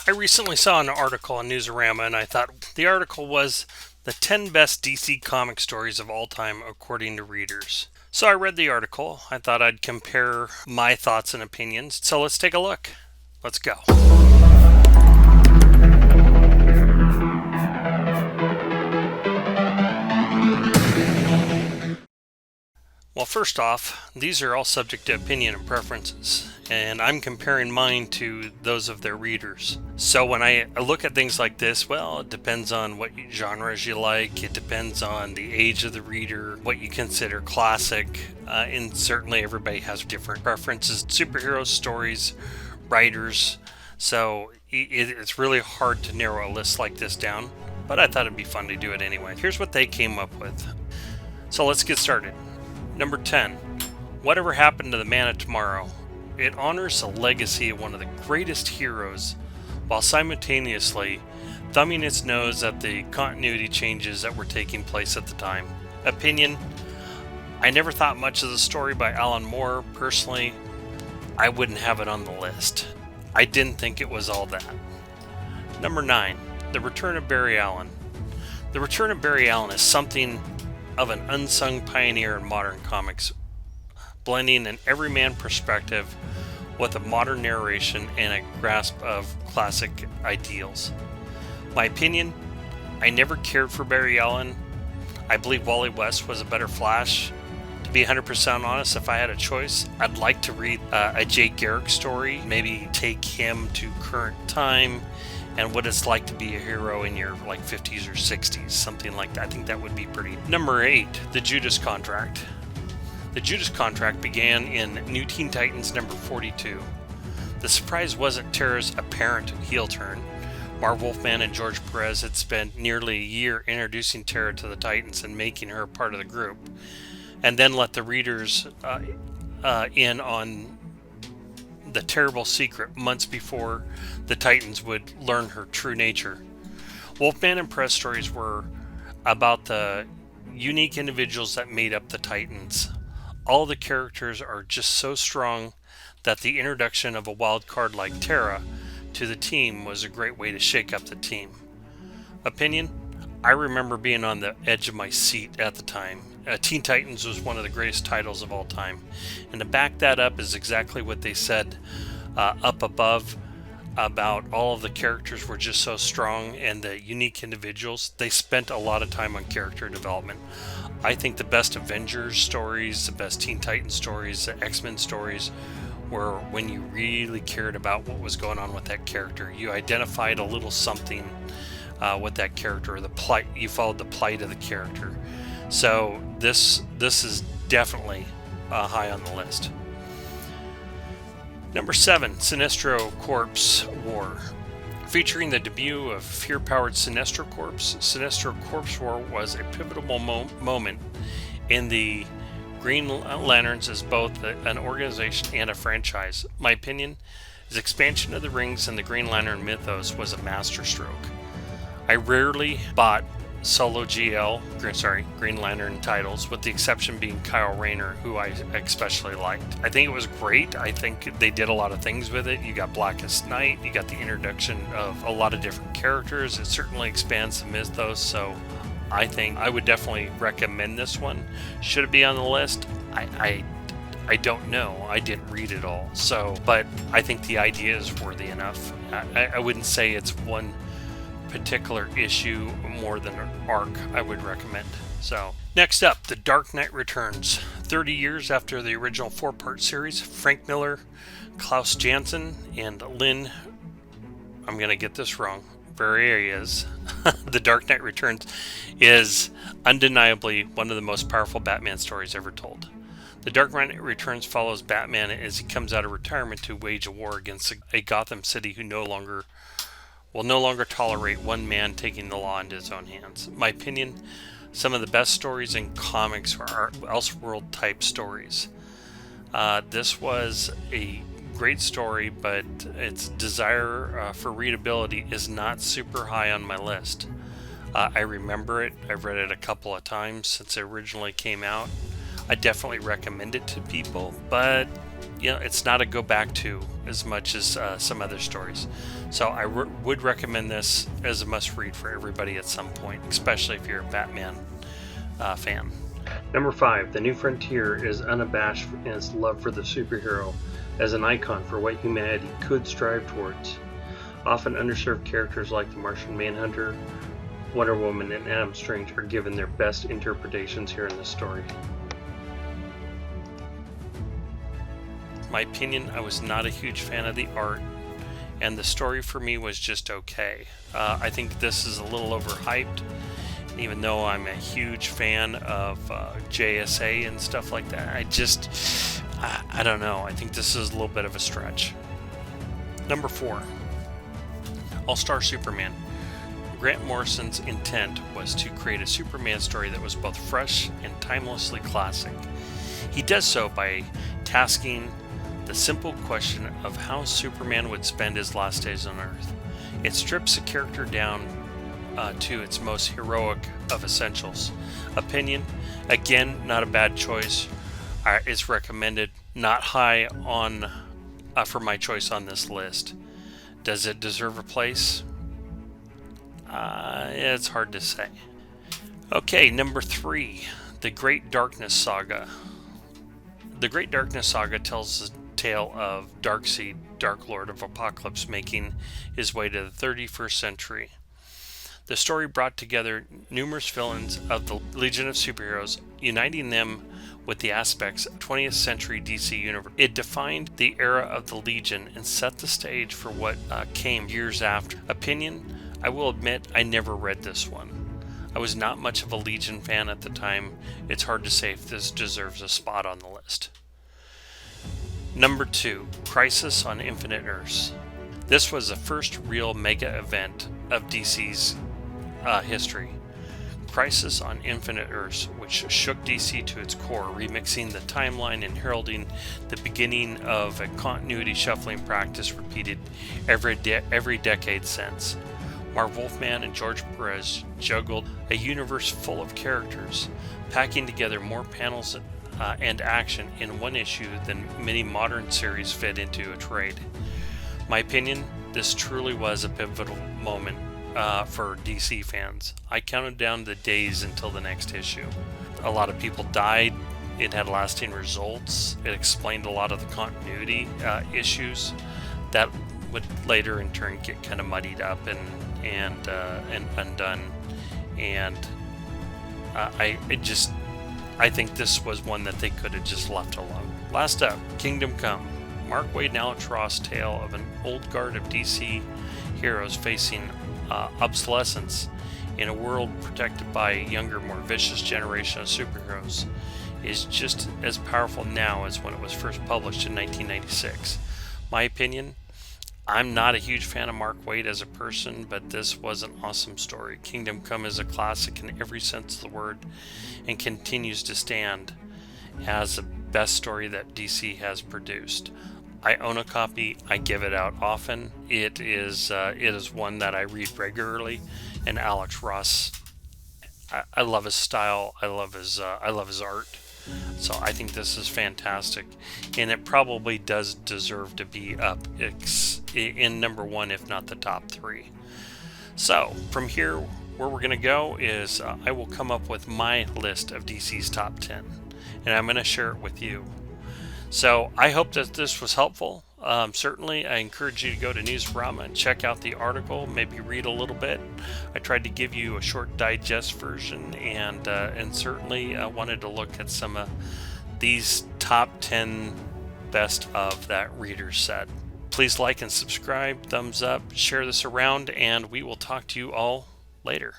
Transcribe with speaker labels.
Speaker 1: I recently saw an article on Newsarama, and I thought the article was the 10 best DC comic stories of all time according to readers. So I read the article. I thought I'd compare my thoughts and opinions. So let's take a look. Let's go. Well, first off, these are all subject to opinion and preferences, and I'm comparing mine to those of their readers. So when I look at things like this, well, it depends on what genres you like, it depends on the age of the reader, what you consider classic, and certainly everybody has different preferences. Superhero stories, writers, so it's really hard to narrow a list like this down, but I thought it'd be fun to do it anyway. Here's what they came up with. So let's get started. Number 10, Whatever Happened to the Man of Tomorrow? It honors the legacy of one of the greatest heroes while simultaneously thumbing its nose at the continuity changes that were taking place at the time. Opinion: I never thought much of the story by Alan Moore. Personally, I wouldn't have it on the list. I didn't think it was all that. Number 9, The Return of Barry Allen. The Return of Barry Allen is something of an unsung pioneer in modern comics, blending an everyman perspective with a modern narration and a grasp of classic ideals. My opinion: I never cared for Barry Allen. I believe Wally West was a better Flash. To be 100% honest, if I had a choice, I'd like to read a Jay Garrick story, maybe take him to current time and what it's like to be a hero in your 50s or 60s, something like that. I think that would be pretty. Number 8, The Judas Contract. The Judas Contract began in New Teen Titans number 42. The surprise wasn't Tara's apparent heel turn. Marv Wolfman and George Perez had spent nearly a year introducing Tara to the Titans and making her part of the group, and then let the readers in on the terrible secret months before the Titans would learn her true nature. Wolfman and Perez stories were about the unique individuals that made up the Titans. All the characters are just so strong that the introduction of a wild card like Tara to the team was a great way to shake up the team. Opinion: I remember being on the edge of my seat at the time. Teen Titans was one of the greatest titles of all time. And to back that up is exactly what they said up above about all of the characters were just so strong and the unique individuals. They spent a lot of time on character development. I think the best Avengers stories, the best Teen Titans stories, the X-Men stories were when you really cared about what was going on with that character. You identified a little something with that character, or the plight. You followed the plight of the character. So this is definitely high on the list. Number 7, Sinestro Corps War. Featuring the debut of fear-powered Sinestro Corps, Sinestro Corps War was a pivotal moment in the Green Lanterns as both an organization and a franchise. My opinion: his expansion of the rings and the Green Lantern mythos was a masterstroke. I rarely bought solo Green Lantern titles, with the exception being Kyle Rayner, who I especially liked. I think it was great. I think they did a lot of things with it. You got Blackest Night, you got the introduction of a lot of different characters. It certainly expands the mythos, so I think I would definitely recommend this one. Should it be on the list? I don't know. I didn't read it all, but I think the idea is worthy enough. I wouldn't say it's one particular issue more than an arc I would recommend. So next up, The Dark Knight Returns. 30 years after the original 4-part series, Frank Miller, Klaus Janson, and Lynn, I'm going to get this wrong, Varias. The Dark Knight Returns is undeniably one of the most powerful Batman stories ever told. The Dark Knight Returns follows Batman as he comes out of retirement to wage a war against a Gotham City who will no longer tolerate one man taking the law into his own hands. My opinion: some of the best stories in comics are Elseworld type stories. This was a great story, but its desire for readability is not super high on my list. I remember it. I've read it a couple of times since it originally came out. I definitely recommend it to people, but it's not a go back to as much as some other stories. So I would recommend this as a must read for everybody at some point, especially if you're a Batman fan. Number 5, The New Frontier is unabashed in its love for the superhero as an icon for what humanity could strive towards. Often underserved characters like the Martian Manhunter, Wonder Woman, and Adam Strange are given their best interpretations here in this story. My opinion, I was not a huge fan of the art, and the story for me was just okay. I think this is a little overhyped, even though I'm a huge fan of JSA and stuff like that. I don't know. I think this is a little bit of a stretch. Number 4, All-Star Superman. Grant Morrison's intent was to create a Superman story that was both fresh and timelessly classic. He does so by tasking the simple question of how Superman would spend his last days on Earth. It strips the character down to its most heroic of essentials. Opinion, again, not a bad choice. It's recommended, not high on for my choice on this list. Does it deserve a place? It's hard to say. Okay, number 3, The Great Darkness Saga. The Great Darkness Saga tells the tale of Darkseid, Dark Lord of Apocalypse, making his way to the 31st century. The story brought together numerous villains of the Legion of Superheroes, uniting them with the aspects of 20th century DC universe. It defined the era of the Legion and set the stage for what came years after. Opinion, I will admit I never read this one. I was not much of a Legion fan at the time. It's hard to say if this deserves a spot on the list. Number 2, Crisis on Infinite Earths. This was the first real mega event of DC's history. Crisis on Infinite Earths, which shook DC to its core, remixing the timeline and heralding the beginning of a continuity shuffling practice repeated every decade since. Marv Wolfman and George Perez juggled a universe full of characters, packing together more panels and action in one issue than many modern series fit into a trade. My opinion, this truly was a pivotal moment for DC fans. I counted down the days until the next issue. A lot of people died. It had lasting results. It explained a lot of the continuity issues that would later in turn get kind of muddied up and undone. And I think this was one that they could have just left alone. Last up, Kingdom Come. Mark Waid and Alex Ross' tale of an old guard of DC heroes facing obsolescence in a world protected by a younger, more vicious generation of superheroes is just as powerful now as when it was first published in 1996. My opinion, I'm not a huge fan of Mark Waid as a person, but this was an awesome story. Kingdom Come is a classic in every sense of the word and continues to stand as the best story that DC has produced. I own a copy. I give it out often. It is one that I read regularly. And Alex Ross, I love his style. I love his art. So I think this is fantastic, and it probably does deserve to be up in number 1, if not the top 3. So from here, where we're going to go is I will come up with my list of DC's top 10, and I'm going to share it with you. So I hope that this was helpful. Certainly, I encourage you to go to Newsarama and check out the article, maybe read a little bit. I tried to give you a short digest version, and certainly I wanted to look at some of these top 10 best of that readers said. Please like and subscribe, thumbs up, share this around, and we will talk to you all later.